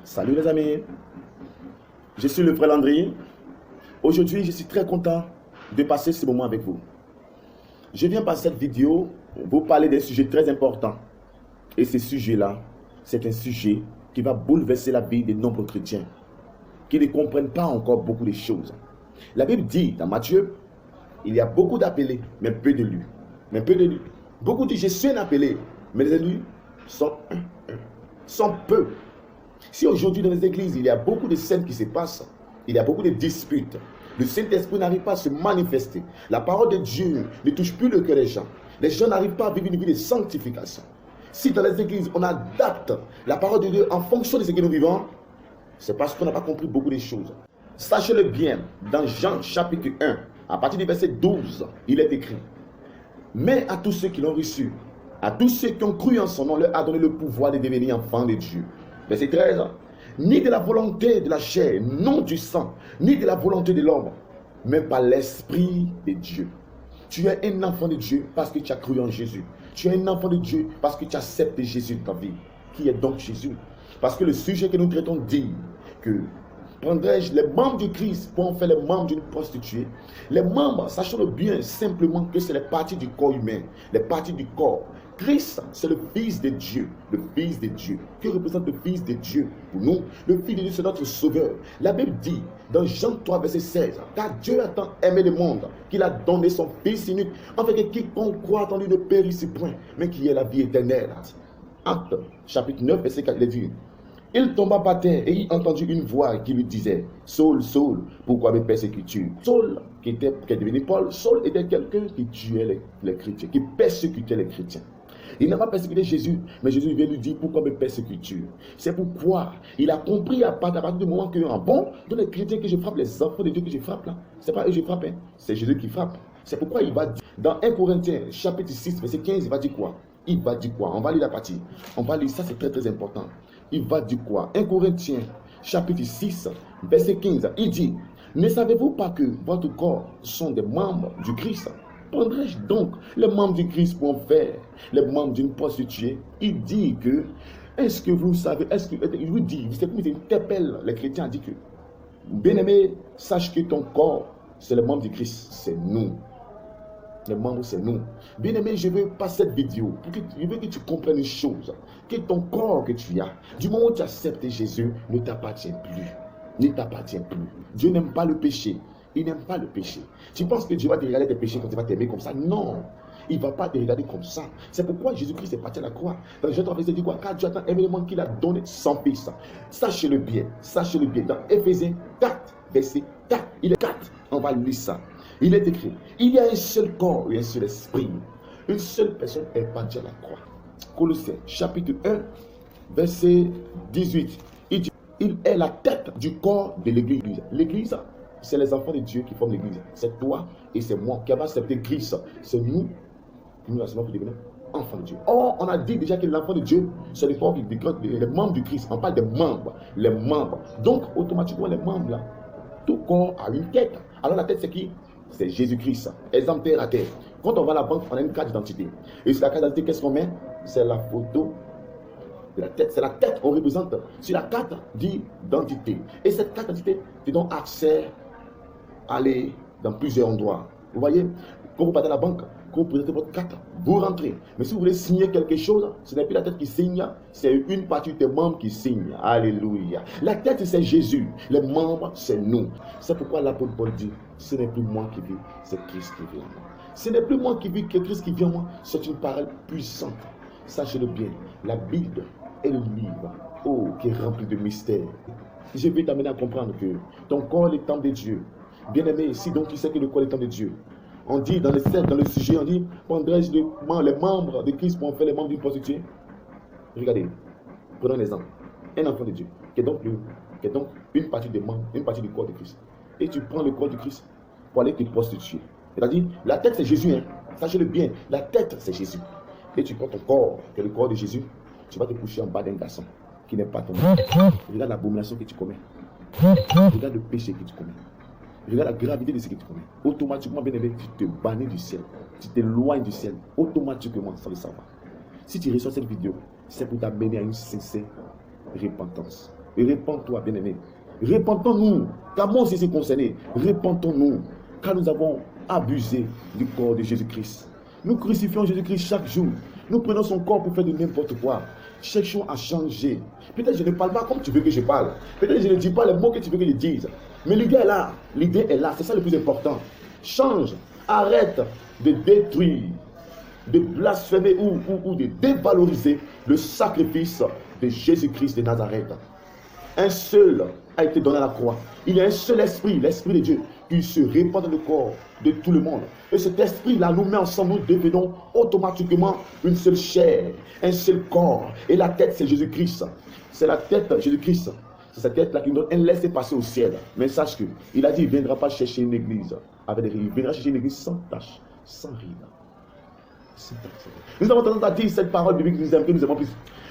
Salut les amis, je suis le frère Landry. Aujourd'hui, je suis très content de passer ce moment avec vous. Je viens par cette vidéo vous parler d'un sujet très important. Et ce sujet-là, c'est un sujet qui va bouleverser la vie de nombreux chrétiens qui ne comprennent pas encore beaucoup de choses. La Bible dit dans Matthieu, il y a beaucoup d'appelés, mais peu d'élus. Beaucoup disent, je suis un appelé, mais les élus sont peu. Si aujourd'hui dans les églises, il y a beaucoup de scènes qui se passent, il y a beaucoup de disputes, le Saint-Esprit n'arrive pas à se manifester, la parole de Dieu ne touche plus le cœur des gens n'arrivent pas à vivre une vie de sanctification. Si dans les églises, on adapte la parole de Dieu en fonction de ce que nous vivons, c'est parce qu'on n'a pas compris beaucoup de choses. Sachez-le bien, dans Jean chapitre 1, à partir du verset 12, il est écrit, mais à tous ceux qui l'ont reçu, à tous ceux qui ont cru en son nom, leur a donné le pouvoir de devenir enfants de Dieu. Verset 13, ni de la volonté de la chair, non du sang, ni de la volonté de l'homme, mais par l'Esprit de Dieu. Tu es un enfant de Dieu parce que tu as cru en Jésus. Tu es un enfant de Dieu parce que tu acceptes Jésus dans ta vie. Qui est donc Jésus? Parce que le sujet que nous traitons dit que prendrais-je les membres du Christ pour en faire les membres d'une prostituée? Les membres, sachons-le bien simplement que c'est les parties du corps humain, les parties du corps. Christ, c'est le Fils de Dieu, le Fils de Dieu. Que représente le Fils de Dieu pour nous? Le Fils de Dieu, c'est notre Sauveur. La Bible dit, dans Jean 3, verset 16, car Dieu a tant aimé le monde, qu'il a donné son Fils unique, afin que quiconque croit en lui ne périsse point, mais qu'il ait la vie éternelle. Acte, chapitre 9, verset 4, il est dit, il tomba par terre et il entendit une voix qui lui disait, Saul, Saul, pourquoi me persécutes-tu? Saul, qui est devenu Paul, Saul était quelqu'un qui tuait les chrétiens, qui persécutait les chrétiens. Il n'a pas persécuté Jésus, mais Jésus vient lui dire, pourquoi me persécutes-tu? C'est pourquoi il a compris à partir du moment que, bon, dans les chrétiens que je frappe, les enfants de Dieu que je frappe là, c'est pas eux que je frappe, hein, c'est Jésus qui frappe. C'est pourquoi il va dire, dans 1 Corinthiens, chapitre 6, verset 15, il va dire quoi? Il va dire quoi? On va lire la partie. On va lire, ça c'est très très important. Il va dire quoi? 1 Corinthiens, chapitre 6, verset 15, il dit, ne savez-vous pas que votre corps sont des membres du Christ? Prendrais-je donc les membres du Christ pour en faire les membres d'une prostituée? Il dit que, est-ce que vous savez, il vous dit, c'est comme il interpelle les chrétiens, il dit que, bien-aimé, sache que ton corps, c'est le membre du Christ, c'est nous. Les membres, c'est nous. Bien-aimé, je veux pas cette vidéo, je veux que tu comprennes une chose, que ton corps que tu as, du moment où tu acceptes Jésus, ne t'appartient plus. Ne t'appartient plus. Dieu n'aime pas le péché. Il n'aime pas le péché. Tu penses que Dieu va te regarder tes péchés quand il va t'aimer comme ça? Non. Il ne va pas te regarder comme ça. C'est pourquoi Jésus-Christ est parti à la croix. Dans Jean 3, verset dit quoi? Car Dieu a tant aimé le monde qu'il a donné son Fils. Sachez-le bien. Sachez-le bien. Dans Éphésiens 4, verset 4. Il est 4. On va lire ça. Il est écrit. Il y a un seul corps et un seul esprit. Une seule personne est partie à la croix. Colossiens, chapitre 1, verset 18. Il dit, il est la tête du corps de l'Église. L'Église, c'est les enfants de Dieu qui forment l'Église. C'est toi et c'est moi qui avons accepté Christ. C'est nous pour devenir enfants de Dieu. Or, on a dit déjà que l'enfant de Dieu, c'est les membres du Christ. On parle des membres. Les membres. Donc, automatiquement, les membres, là, tout corps a une tête. Alors, la tête, c'est qui? C'est Jésus-Christ. Exemple terre à terre. Quand on va à la banque, on a une carte d'identité. Et sur la carte d'identité, qu'est-ce qu'on met? C'est la photo de la tête. C'est la tête qu'on représente sur la carte d'identité. Et cette carte d'identité te donne accès à aller dans plusieurs endroits. Vous voyez, quand vous partez à la banque, quand vous présentez votre carte, vous rentrez. Mais si vous voulez signer quelque chose, ce n'est plus la tête qui signe, c'est une partie des membres qui signe. Alléluia. La tête, c'est Jésus. Les membres, c'est nous. C'est pourquoi l'apôtre Paul dit, ce n'est plus moi qui vis, c'est Christ qui vit en moi. Ce n'est plus moi qui vis, que Christ qui vit en moi. C'est une parole puissante. Sachez-le bien, la Bible est le livre, qui est rempli de mystères. Je vais t'amener à comprendre que ton corps est le temple de Dieu. Bien-aimé, si donc tu sais que le corps est le temple de Dieu, on dit dans le sujet, on dit, prendrais-je les membres de Christ pour en faire les membres d'une prostituée? Regardez, prenons un exemple. Un enfant de Dieu, qui est donc une partie des membres, une partie du corps de Christ. Et tu prends le corps de Christ pour aller te prostituer. C'est-à-dire, la tête c'est Jésus, hein. Sachez-le bien, la tête c'est Jésus. Et tu prends ton corps, qui est le corps de Jésus, tu vas te coucher en bas d'un garçon qui n'est pas ton mari. Regarde l'abomination que tu commets. Regarde le péché que tu commets. regarde la gravité de ce que tu commets. Automatiquement, bien aimé, tu te bannis du ciel. Tu t'éloignes du ciel. Automatiquement, sans le savoir. Si tu reçois cette vidéo, c'est pour t'amener à une sincère repentance. Et répands-toi, bien aimé. Répentons-nous, car moi aussi c'est concerné. Répentons-nous, car nous avons abusé du corps de Jésus-Christ. Nous crucifions Jésus-Christ chaque jour. Nous prenons son corps pour faire de n'importe quoi. Cherchons à changer. Peut-être je ne parle pas comme tu veux que je parle. Peut-être je ne dis pas les mots que tu veux que je dise. Mais l'idée est là. L'idée est là. C'est ça le plus important. Change. Arrête de détruire, de blasphémer ou de dévaloriser le sacrifice de Jésus-Christ de Nazareth. Un seul a été donné à la croix. Il y a un seul esprit, l'esprit de Dieu, qui se répand dans le corps de tout le monde. Et cet esprit-là nous met ensemble, nous devenons automatiquement une seule chair, un seul corps. Et la tête, c'est Jésus-Christ. C'est la tête, Jésus-Christ. C'est cette tête-là qui nous donne un laisser-passer au ciel. Mais sache que, il a dit, il ne viendra pas chercher une église avec des rides. Il viendra chercher une église sans tache, sans rides. Nous avons tendance à dire cette parole biblique que nous avons plus.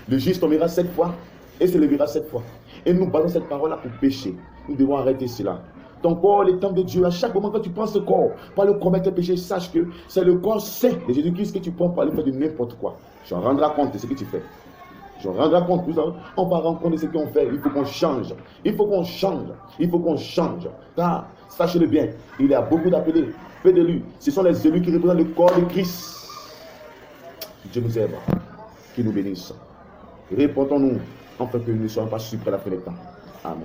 Le juste tombera 7 fois et se lèvera 7 fois. Et nous basons cette parole-là pour pécher. Nous devons arrêter cela. Ton corps est le temple de Dieu. À chaque moment que tu prends ce corps pour le commettre un péché, sache que c'est le corps saint de Jésus-Christ que tu prends pour aller faire de n'importe quoi. Tu en rendras compte de ce que tu fais. Tu en rendras compte. On va rendre compte de ce qu'on fait. Il faut qu'on change. Il faut qu'on change. Il faut qu'on change. Car, sachez-le bien, il y a beaucoup d'appelés. Peu de lui. Ce sont les élus qui représentent le corps de Christ. Dieu nous aime, qu'il nous bénisse. Répondons-nous, afin que nous ne soyons pas surpris à la fin des temps. Amen.